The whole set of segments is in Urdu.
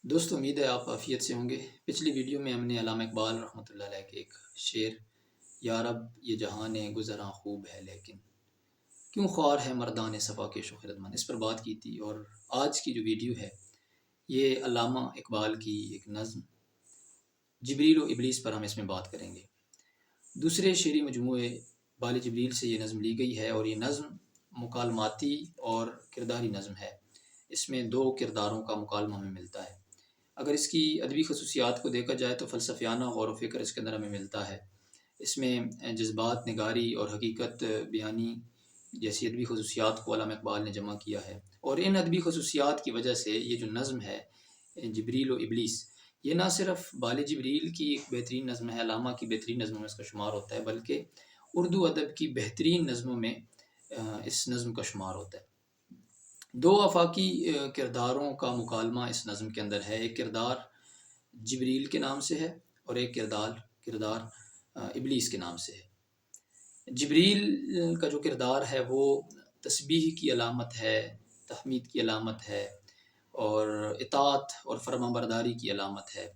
دوست امید ہے آپ عافیت سے ہوں گے۔ پچھلی ویڈیو میں ہم نے علامہ اقبال رحمۃ اللہ علیہ کے ایک شعر یا رب یہ جہان گزراں خوب ہے لیکن کیوں خوار ہے مردان صفا کے شو خردمند، اس پر بات کی تھی۔ اور آج کی جو ویڈیو ہے یہ علامہ اقبال کی ایک نظم جبریل و ابلیس پر ہم اس میں بات کریں گے۔ دوسرے شعری مجموعے بال جبریل سے یہ نظم لی گئی ہے اور یہ نظم مکالماتی اور کرداری نظم ہے۔ اس میں دو کرداروں کا مکالمہ ہمیں ملتا ہے۔ اگر اس کی ادبی خصوصیات کو دیکھا جائے تو فلسفیانہ غور و فکر اس کے اندر ہمیں ملتا ہے۔ اس میں جذبات نگاری اور حقیقت بیانی جیسی ادبی خصوصیات کو علامہ اقبال نے جمع کیا ہے، اور ان ادبی خصوصیات کی وجہ سے یہ جو نظم ہے جبریل و ابلیس، یہ نہ صرف بال جبریل کی ایک بہترین نظم ہے، علامہ کی بہترین نظموں میں اس کا شمار ہوتا ہے، بلکہ اردو ادب کی بہترین نظموں میں اس نظم کا شمار ہوتا ہے۔ دو آفاقی کرداروں کا مکالمہ اس نظم کے اندر ہے۔ ایک کردار جبریل کے نام سے ہے اور ایک کردار ابلیس کے نام سے ہے۔ جبریل کا جو کردار ہے وہ تسبیح کی علامت ہے، تحمید کی علامت ہے، اور اطاعت اور فرما برداری کی علامت ہے،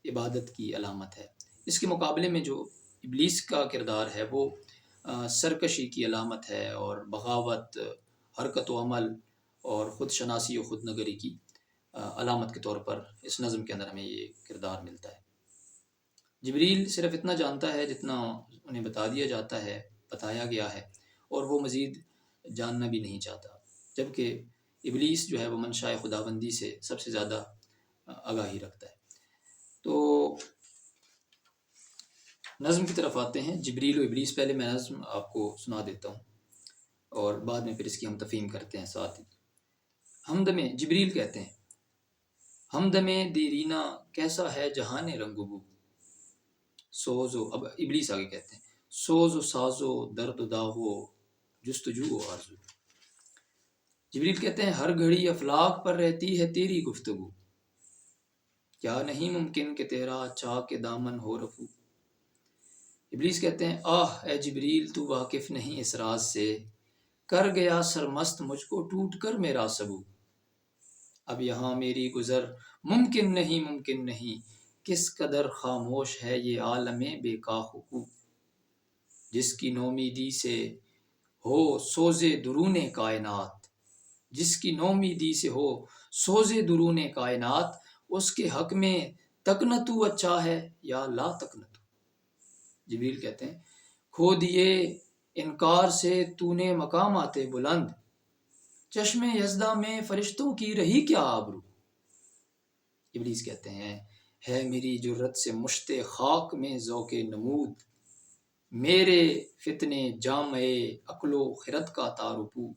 عبادت کی علامت ہے۔ اس کے مقابلے میں جو ابلیس کا کردار ہے وہ سرکشی کی علامت ہے اور بغاوت، حرکت و عمل اور خود شناسی و خود نگری کی علامت کے طور پر اس نظم کے اندر ہمیں یہ کردار ملتا ہے۔ جبریل صرف اتنا جانتا ہے جتنا انہیں بتا دیا جاتا ہے، بتایا گیا ہے، اور وہ مزید جاننا بھی نہیں چاہتا، جبکہ ابلیس جو ہے وہ منشاء خداوندی سے سب سے زیادہ آگاہی رکھتا ہے۔ تو نظم کی طرف آتے ہیں، جبریل و ابلیس۔ پہلے میں نظم آپ کو سنا دیتا ہوں اور بعد میں پھر اس کی ہم تفہیم کرتے ہیں ساتھ ہی۔ ہمدم جبریل کہتے ہیں، ہمدم دیرینہ کیسا ہے جہان رنگ و بو، سوز و، اب ابلیس آگے کہتے ہیں، سوز و ساز و درد و داغ و جستجو و آرزو۔ جبریل کہتے ہیں ہر گھڑی افلاک پر رہتی ہے تیری گفتگو، کیا نہیں ممکن کہ تیرا چاک دامن ہو رفو۔ ابلیس کہتے ہیں آہ اے جبریل تو واقف نہیں اس راز سے، کر گیا سرمست مجھ کو ٹوٹ کر میرا سبو، اب یہاں میری گزر ممکن نہیں، کس قدر خاموش ہے یہ عالم بے کاخ و کو، جس کی نومیدی سے ہو سوز درون کائنات، جس کی نومیدی سے ہو سوز درون کائنات، اس کے حق میں تکنتو اچھا ہے یا لا تکنتو۔ جبریل کہتے ہیں کھو دیے انکار سے تو نے مقامات بلند، چشم یزدہ میں فرشتوں کی رہی کیا آبرو۔ ابلیس کہتے ہیں ہے میری جرت سے مشت خاک میں ذوق نمود، میرے فتنے جامع عقل و خرد کا تارپو،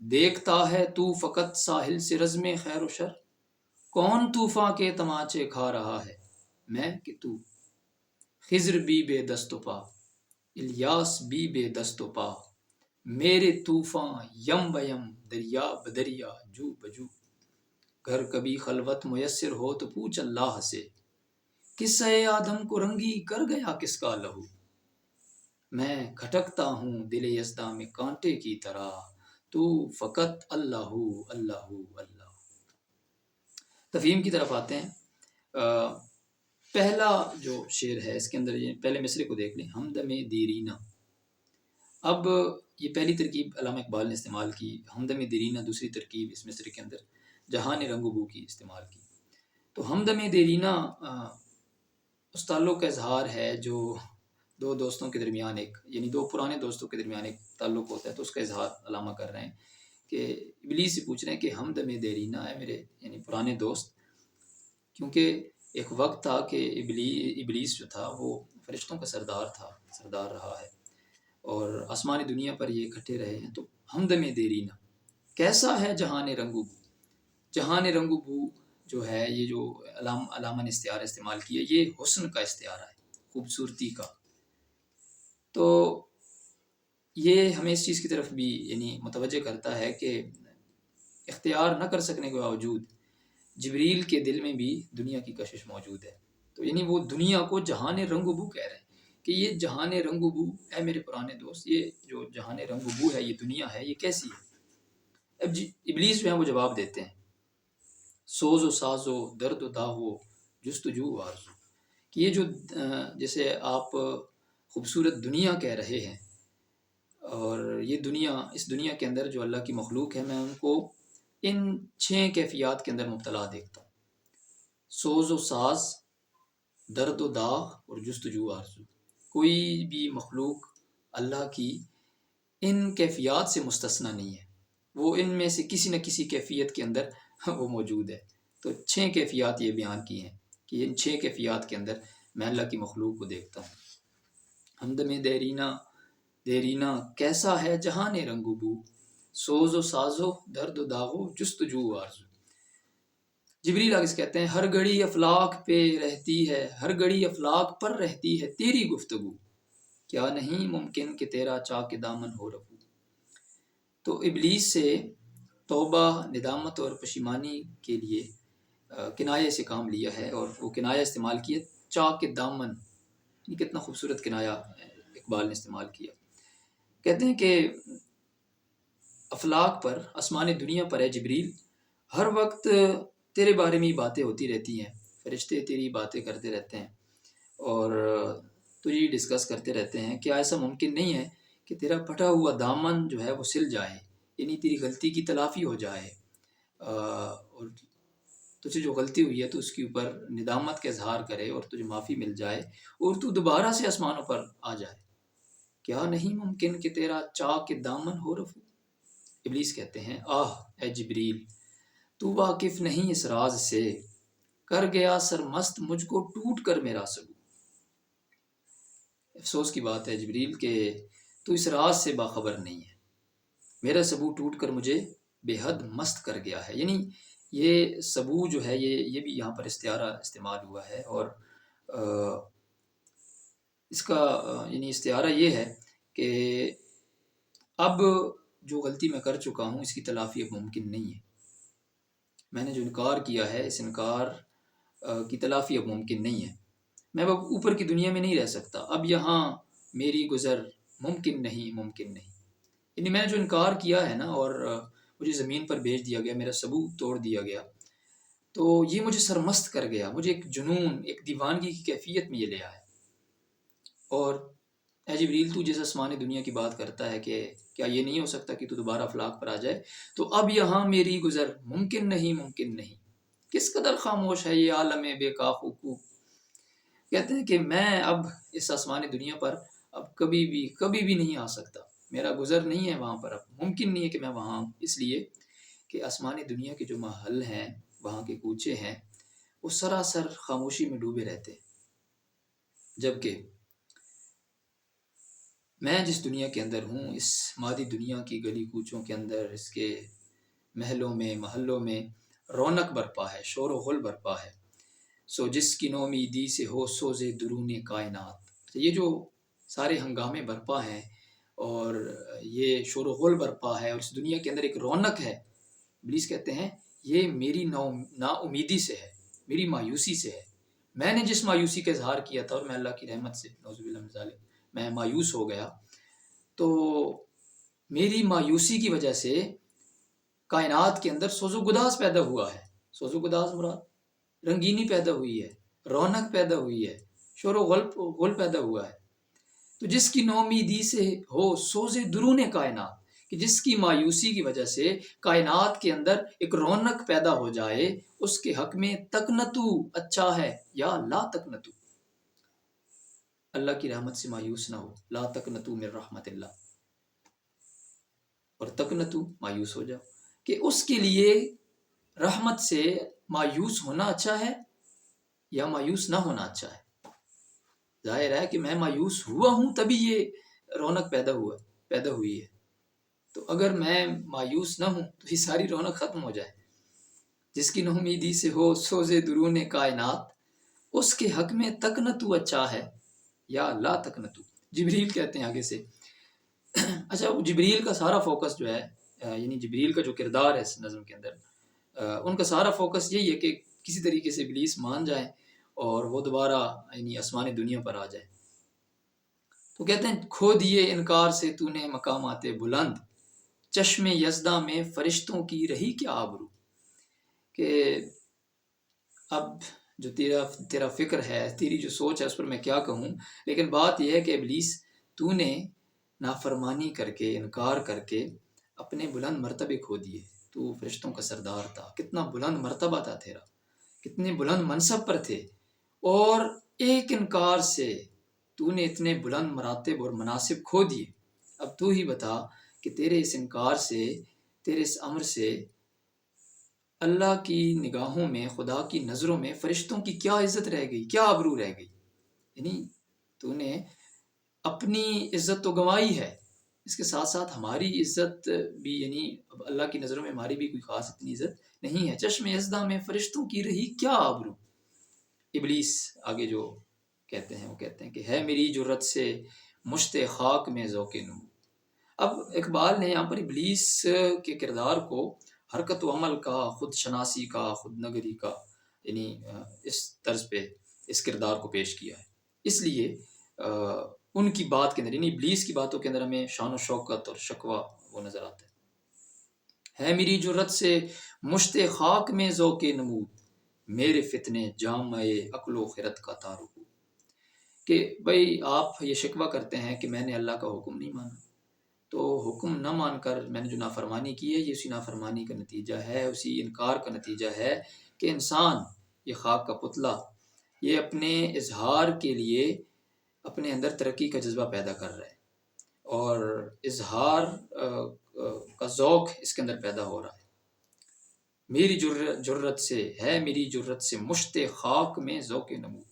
دیکھتا ہے تو فقط ساحل سے رزم خیر و شر، کون طوفاں کے تماچے کھا رہا ہے میں کہ تو، خضر بھی بے دست و پا، الیاس بھی بے دست و پا، میرے طوفاں یم بیم دریا بدریا جو بجو، گر کبھی خلوت میسر ہو تو پوچھ اللہ سے، قصہ آدم کو رنگی کر گیا کس کا لہو، میں کھٹکتا ہوں دل یزداں میں کانٹے کی طرح، تو فقط اللہ اللہ اللہ۔ تفہیم کی طرف آتے ہیں۔ پہلا جو شعر ہے اس کے اندر یہ پہلے مصرے کو دیکھ لیں، ہمدم دیرینہ۔ اب یہ پہلی ترکیب علامہ اقبال نے استعمال کی، ہمدم دیرینہ، دوسری ترکیب اس مصرے کے اندر جہان رنگ و بو کی استعمال کی۔ تو ہمدم دیرینہ اس تعلق کا اظہار ہے جو دو دوستوں کے درمیان یعنی دو پرانے دوستوں کے درمیان ایک تعلق ہوتا ہے، تو اس کا اظہار علامہ کر رہے ہیں کہ ابلیس سے پوچھ رہے ہیں کہ ہمدم دیرینہ ہے میرے یعنی پرانے دوست، کیونکہ ایک وقت تھا کہ ابلیس جو تھا وہ فرشتوں کا سردار رہا ہے، اور آسمانی دنیا پر یہ اکٹھے رہے ہیں۔ تو ہمدم دیرینہ کیسا ہے جہان رنگ و بو، جہان رنگ و بو جو ہے یہ جو علامہ نے استعارہ استعمال کیا، یہ حسن کا استعارہ ہے، خوبصورتی کا۔ تو یہ ہمیں اس چیز کی طرف بھی یعنی متوجہ کرتا ہے کہ اختیار نہ کر سکنے کے باوجود جبریل کے دل میں بھی دنیا کی کشش موجود ہے، تو یعنی وہ دنیا کو جہان رنگ و بو کہہ رہے ہیں کہ یہ جہان رنگ و بو اے میرے پرانے دوست، یہ جو جہان رنگ و بو ہے، یہ دنیا ہے، یہ کیسی ہے۔ اب ابلیس جو ہے وہ جواب دیتے ہیں سوز و ساز و درد و داغ و جستجو و آرزو، کہ یہ جو جیسے آپ خوبصورت دنیا کہہ رہے ہیں، اور یہ دنیا، اس دنیا کے اندر جو اللہ کی مخلوق ہے، میں ان کو ان 6 کیفیات کے اندر مبتلا دیکھتا ہوں: سوز و ساز، درد و داغ اور جستجو و آرزو۔ کوئی بھی مخلوق اللہ کی ان کیفیات سے مستثنی نہیں ہے، وہ ان میں سے کسی نہ کسی کیفیت کے اندر وہ موجود ہے۔ تو 6 کیفیات یہ بیان کی ہیں کہ ان 6 کیفیات کے اندر میں اللہ کی مخلوق کو دیکھتا ہوں۔ ہمدم دیرینہ کیسا ہے جہاں رنگ و بو، سوز و سازو درد و داغو جستجو و آرزو۔ جبریل آگے سے کہتے ہیں ہر گھڑی افلاک پہ رہتی ہے، ہر گھڑی افلاک پر رہتی ہے تیری گفتگو، کیا نہیں ممکن کہ تیرا چاک دامن ہو رفو۔ تو ابلیس سے توبہ، ندامت اور پشیمانی کے لیے کنایہ سے کام لیا ہے، اور وہ کنایہ استعمال کیا چاک دامن۔ یہ کتنا خوبصورت کنایہ اقبال نے استعمال کیا۔ کہتے ہیں کہ افلاک پر، آسمان دنیا پر ہے جبریل، ہر وقت تیرے بارے میں ہی باتیں ہوتی رہتی ہیں، فرشتے تیری باتیں کرتے رہتے ہیں اور تجھے ڈسکس کرتے رہتے ہیں۔ کیا ایسا ممکن نہیں ہے کہ تیرا پھٹا ہوا دامن جو ہے وہ سل جائے، یعنی تیری غلطی کی تلافی ہو جائے، اور تجھے جو غلطی ہوئی ہے تو اس کے اوپر ندامت کا اظہار کرے اور تجھے معافی مل جائے اور تو دوبارہ سے آسمانوں پر آ جائے۔ کیا نہیں ممکن کہ تیرا چاک دامن ہو رفو۔ ابلیس کہتے ہیں آہ اے جبریل، تو واقف نہیں اس راز سے، کر گیا سرمست مجھ کو ٹوٹ کر میرا سبو۔ افسوس کی بات ہے جبریل کہ تو اس راز سے باخبر نہیں ہے، میرا سبو ٹوٹ کر مجھے بے حد مست کر گیا ہے۔ یعنی یہ سبو جو ہے یہ بھی یہاں پر استعارہ استعمال ہوا ہے، اور اس کا یعنی استعارہ یہ ہے کہ اب جو غلطی میں کر چکا ہوں اس کی تلافی اب ممکن نہیں ہے، میں نے جو انکار کیا ہے اس انکار کی تلافی اب ممکن نہیں ہے، میں اب اوپر کی دنیا میں نہیں رہ سکتا، اب یہاں میری گزر ممکن نہیں۔ یعنی میں نے جو انکار کیا ہے نا، اور مجھے زمین پر بھیج دیا گیا، میرا ثبوت توڑ دیا گیا، تو یہ مجھے سرمست کر گیا، مجھے ایک جنون، ایک دیوانگی کی کیفیت میں یہ لے آیا۔ اور اے جبریل، تو جس آسمان دنیا کی بات کرتا ہے کہ کیا یہ نہیں ہو سکتا کہ تو دوبارہ افلاک پر آ جائے، تو اب یہاں میری گزر ممکن نہیں۔ کس قدر خاموش ہے یہ عالم بے کاف و کو۔ کہتے ہیں کہ میں اب اس آسمان دنیا پر اب کبھی بھی نہیں آ سکتا، میرا گزر نہیں ہے وہاں پر، اب ممکن نہیں ہے کہ میں وہاں آؤں، اس لیے کہ آسمانی دنیا کے جو محل ہیں، وہاں کے کوچے ہیں، وہ سراسر خاموشی میں ڈوبے رہتے ہیں، جبکہ میں جس دنیا کے اندر ہوں، اس مادی دنیا کی گلی کوچوں کے اندر، اس کے محلوں میں، محلوں میں رونق برپا ہے، شور و غل برپا ہے۔ سو جس کی نومیدی سے ہو سوزے درون کائنات، یہ جو سارے ہنگامے برپا ہیں اور یہ شور و غل برپا ہے، اور اس دنیا کے اندر ایک رونق ہے، ابلیس کہتے ہیں یہ میری نا امیدی سے ہے، میری مایوسی سے ہے۔ میں نے جس مایوسی کا اظہار کیا تھا، اور میں اللہ کی رحمت سے نعوذ باللہ من ذالک میں مایوس ہو گیا، تو میری مایوسی کی وجہ سے کائنات کے اندر سوز و گداز پیدا ہوا ہے۔ سوز و گداز مراد رنگینی پیدا ہوئی ہے، رونق پیدا ہوئی ہے، شور و غل پیدا ہوا ہے۔ تو جس کی نومیدی سے ہو سوز درون کائنات، کہ جس کی مایوسی کی وجہ سے کائنات کے اندر ایک رونق پیدا ہو جائے، اس کے حق میں تقنتو اچھا ہے یا لا تقنتو، اللہ کی رحمت سے مایوس نہ ہو، لا تقنتو من رحمت اللہ، اور تقنتو مایوس ہو جاؤ، کہ اس کے لیے رحمت سے مایوس ہونا اچھا ہے یا مایوس نہ ہونا اچھا ہے۔ ظاہر ہے کہ میں مایوس ہوا ہوں تبھی یہ رونق پیدا ہوئی ہے، تو اگر میں مایوس نہ ہوں تو یہ ساری رونق ختم ہو جائے۔ جس کی نومیدی سے ہو سوز درون کائنات، اس کے حق میں تقنتو اچھا ہے یا لا تقنتو۔ جبریل کہتے ہیں آگے سے، اچھا جبریل کا سارا فوکس جو ہے، یعنی جبریل کا جو کردار ہے اس نظم کے اندر، ان کا سارا فوکس یہی ہے کہ کسی طریقے سے ابلیس مان جائے اور وہ دوبارہ یعنی آسمانی دنیا پر آ جائے۔ تو کہتے ہیں کھو دیے انکار سے تو نے مقامات بلند، چشم یزداں میں فرشتوں کی رہی کیا آبرو، کہ اب جو تیرا فکر ہے، تیری جو سوچ ہے، اس پر میں کیا کہوں، لیکن بات یہ ہے کہ ابلیس تو نے نافرمانی کر کے، انکار کر کے اپنے بلند مرتبے کھو دیے۔ تو فرشتوں کا سردار تھا، کتنا بلند مرتبہ تھا تیرا، کتنے بلند منصب پر تھے، اور ایک انکار سے تو نے اتنے بلند مراتب اور مناصب کھو دیے۔ اب تو ہی بتا کہ تیرے اس انکار سے، تیرے اس امر سے اللہ کی نگاہوں میں، خدا کی نظروں میں فرشتوں کی کیا عزت رہ گئی، کیا آبرو رہ گئی؟ یعنی تو نے اپنی عزت تو گنوائی ہے، اس کے ساتھ ساتھ ہماری عزت بھی، یعنی اب اللہ کی نظروں میں ہماری بھی کوئی خاص اتنی عزت نہیں ہے۔ چشم ازدہ میں فرشتوں کی رہی کیا آبرو؟ ابلیس آگے جو کہتے ہیں وہ کہتے ہیں کہ ہے میری جرت سے مشت خاک میں ذوق نمو۔ اب اقبال نے یہاں پر ابلیس کے کردار کو حرکت و عمل کا، خود شناسی کا، خود نگری کا، یعنی اس طرز پہ اس کردار کو پیش کیا ہے۔ اس لیے ان کی بات کے اندر، یعنی ابلیس کی باتوں کے اندر ہمیں شان و شوکت اور شکوہ وہ نظر آتا ہے میری جرت سے مشت خاک میں ذوق نمود، میرے فتنے جامع عقل و خرد کا تارو۔ کہ بھئی آپ یہ شکوہ کرتے ہیں کہ میں نے اللہ کا حکم نہیں مانا، تو حکم نہ مان کر میں نے جو نافرمانی کی ہے، یہ اسی نافرمانی کا نتیجہ ہے، اسی انکار کا نتیجہ ہے کہ انسان، یہ خاک کا پتلا، یہ اپنے اظہار کے لیے اپنے اندر ترقی کا جذبہ پیدا کر رہا ہے، اور اظہار کا ذوق اس کے اندر پیدا ہو رہا ہے۔ میری جرت سے ہے، میری جرت سے مشت خاک میں ذوق نمود،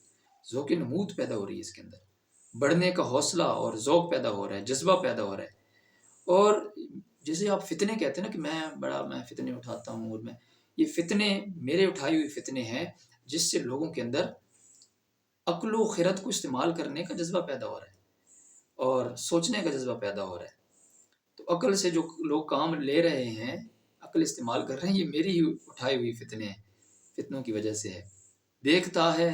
ذوق نمود پیدا ہو رہی ہے اس کے اندر، بڑھنے کا حوصلہ اور ذوق پیدا ہو رہا ہے، جذبہ پیدا ہو رہا ہے۔ اور جیسے آپ فتنے کہتے ہیں نا کہ میں فتنے اٹھاتا ہوں، اور یہ فتنے میرے اٹھائی ہوئی فتنے ہیں، جس سے لوگوں کے اندر عقل و خرد کو استعمال کرنے کا جذبہ پیدا ہو رہا ہے اور سوچنے کا جذبہ پیدا ہو رہا ہے۔ تو عقل سے جو لوگ کام لے رہے ہیں، عقل استعمال کر رہے ہیں، یہ میری ہی اٹھائی ہوئی فتنے ہیں، فتنوں کی وجہ سے ہے۔ دیکھتا ہے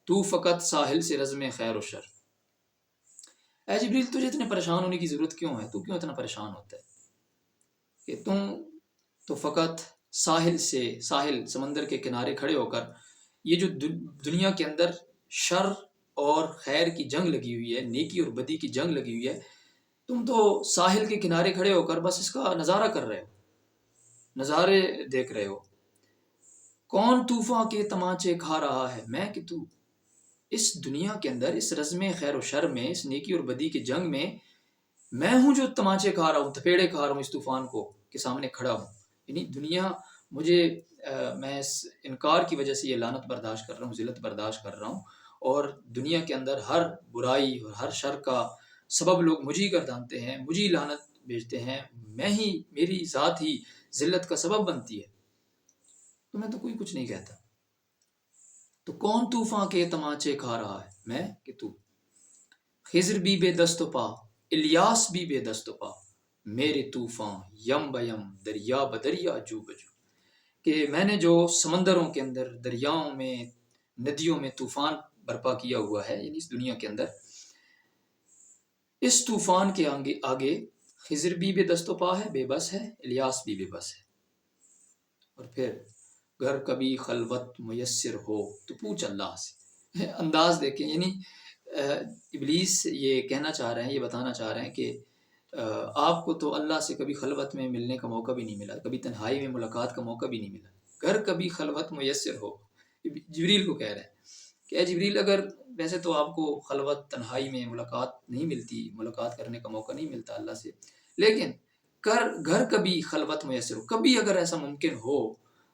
تو فقط ساحل سے رزم خیر و شر۔ اے جبریل، تجھے اتنے پریشان ہونے کی ضرورت کیوں ہے؟ تو کیوں اتنا پریشان ہوتا ہے کہ تم تو فقط ساحل سمندر کے کنارے کھڑے ہو کر، یہ جو دنیا کے اندر شر اور خیر کی جنگ لگی ہوئی ہے، نیکی اور بدی کی جنگ لگی ہوئی ہے، تم تو ساحل کے کنارے کھڑے ہو کر بس اس کا نظارہ کر رہے ہو، نظارے دیکھ رہے ہو۔ کون طوفان کے تمانچے کھا رہا ہے، میں کہ تو؟ اس دنیا کے اندر، اس رزم خیر و شر میں، اس نیکی اور بدی کی جنگ میں ہوں جو تمانچے کھا رہا ہوں، تھپیڑے کھا رہا ہوں اس طوفان کو کے سامنے کھڑا ہوں۔ یعنی دنیا مجھے، میں اس انکار کی وجہ سے یہ لعنت برداشت کر رہا ہوں، ذلت برداشت کر رہا ہوں، اور دنیا کے اندر ہر برائی اور ہر شر کا سبب لوگ مجھے گردانتے ہیں، مجھے لعنت بھیجتے ہیں، میری ذات ہی ذلت کا سبب بنتی ہے، تو میں تو کوئی کچھ نہیں کہتا۔ تو کون طوفان کے تمانچے کھا رہا ہے، میں کہ تو؟ خضر بھی بے دست و پا، الیاس بھی بے دست و پا، میرے طوفان یم بیم دریا بدریا جو بجو۔ کہ میں نے جو سمندروں کے اندر، دریاؤں میں، ندیوں میں طوفان برپا کیا ہوا ہے، یعنی اس دنیا کے اندر، اس طوفان کے آگے خضر بھی بے دست و پا ہے، بے بس ہے، الیاس بھی بے بس ہے۔ اور پھر گر کبھی خلوت میسر ہو تو پوچھ اللہ سے۔ انداز دیکھیں، یعنی ابلیس یہ کہنا چاہ رہے ہیں، یہ بتانا چاہ رہے ہیں کہ آپ کو تو اللہ سے کبھی خلوت میں ملنے کا موقع بھی نہیں ملا، کبھی تنہائی میں ملاقات کا موقع بھی نہیں ملا، گر کبھی خلوت میسر ہو۔ جبریل کو کہہ رہے ہیں کہ اے جبریل، اگر ویسے تو آپ کو خلوت، تنہائی میں ملاقات نہیں ملتی، ملاقات کرنے کا موقع نہیں ملتا اللہ سے، لیکن گھر کبھی خلوت میسر ہو، کبھی اگر ایسا ممکن ہو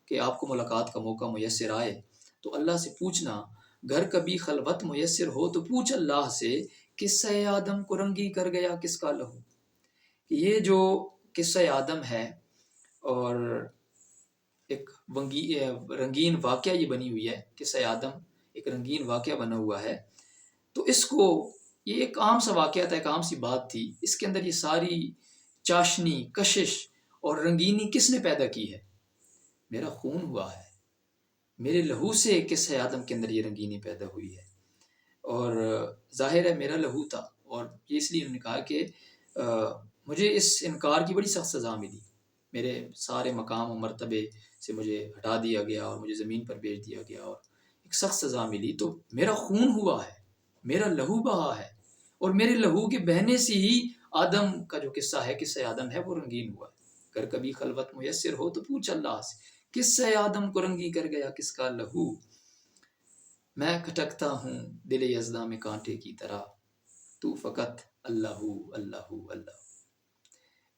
کہ آپ کو ملاقات کا موقع میسر آئے، تو اللہ سے پوچھنا، گھر کبھی خلوت میسر ہو تو پوچھ اللہ سے، قصہ آدم کو رنگی کر گیا کس کا لہو۔ یہ جو قصہ آدم ہے، اور ایک رنگین واقعہ یہ بنی ہوئی ہے، قصہ آدم ایک رنگین واقعہ بنا ہوا ہے، تو اس کو، یہ ایک عام سا واقعہ تھا، ایک عام سی بات تھی، اس کے اندر یہ ساری چاشنی، کشش اور رنگینی کس نے پیدا کی ہے؟ میرا خون ہوا ہے، میرے لہو سے قصہ آدم کے اندر یہ رنگینی پیدا ہوئی ہے، اور ظاہر ہے میرا لہو تھا، اور یہ اس لیے انہوں نے کہا کہ مجھے اس انکار کی بڑی سخت سزا ملی، میرے سارے مقام و مرتبے سے مجھے ہٹا دیا گیا اور مجھے زمین پر بھیج دیا گیا اور ایک سخت سزا ملی، تو میرا خون ہوا ہے، میرا لہو بہا ہے، اور میرے لہو کے بہنے سے ہی آدم کا جو قصہ ہے، قصہ آدم ہے، وہ رنگین ہوا ہے۔ اگر کبھی خلوت میسر ہو تو پوچھ اللہ سے، قصہ آدم کو رنگی کر گیا کس کا لہو؟ میں کھٹکتا ہوں دل یزداں میں کانٹے کی طرح، تو فقط اللہ اللہ اللہ۔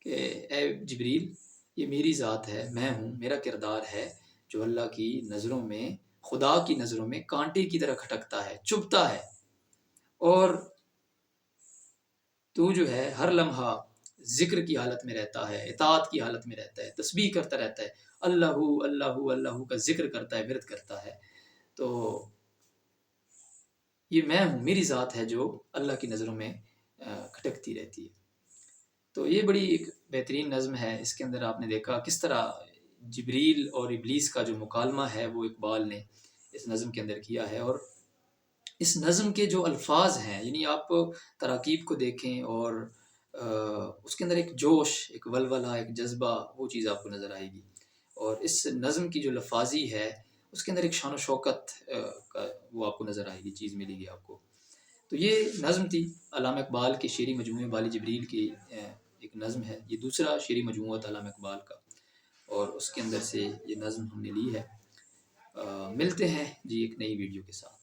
کہ اے جبریل، یہ میری ذات ہے، میں ہوں، میرا کردار ہے جو اللہ کی نظروں میں، خدا کی نظروں میں کانٹے کی طرح کھٹکتا ہے، چبھتا ہے، اور تو جو ہے ہر لمحہ ذکر کی حالت میں رہتا ہے، اطاعت کی حالت میں رہتا ہے، تسبیح کرتا رہتا ہے، اللہ اللہ اللہ کا ذکر کرتا ہے، ورد کرتا ہے۔ تو یہ میں ہوں، میری ذات ہے جو اللہ کی نظروں میں کھٹکتی رہتی ہے۔ تو یہ بڑی ایک بہترین نظم ہے۔ اس کے اندر آپ نے دیکھا کس طرح جبریل اور ابلیس کا جو مکالمہ ہے وہ اقبال نے اس نظم کے اندر کیا ہے، اور اس نظم کے جو الفاظ ہیں، یعنی آپ تراکیب کو دیکھیں اور اس کے اندر ایک جوش، ایک ولولہ، ایک جذبہ، وہ چیز آپ کو نظر آئے گی، اور اس نظم کی جو لفاظی ہے اس کے اندر ایک شان و شوکت کا وہ آپ کو نظر آئے گی، چیز ملے گی آپ کو۔ تو یہ نظم تھی علامہ اقبال کے شعری مجموعے بال جبریل کی ایک نظم ہے، یہ دوسرا شعری مجموعہ تھا علامہ اقبال کا، اور اس کے اندر سے یہ نظم ہم نے لی ہے۔ ملتے ہیں جی ایک نئی ویڈیو کے ساتھ۔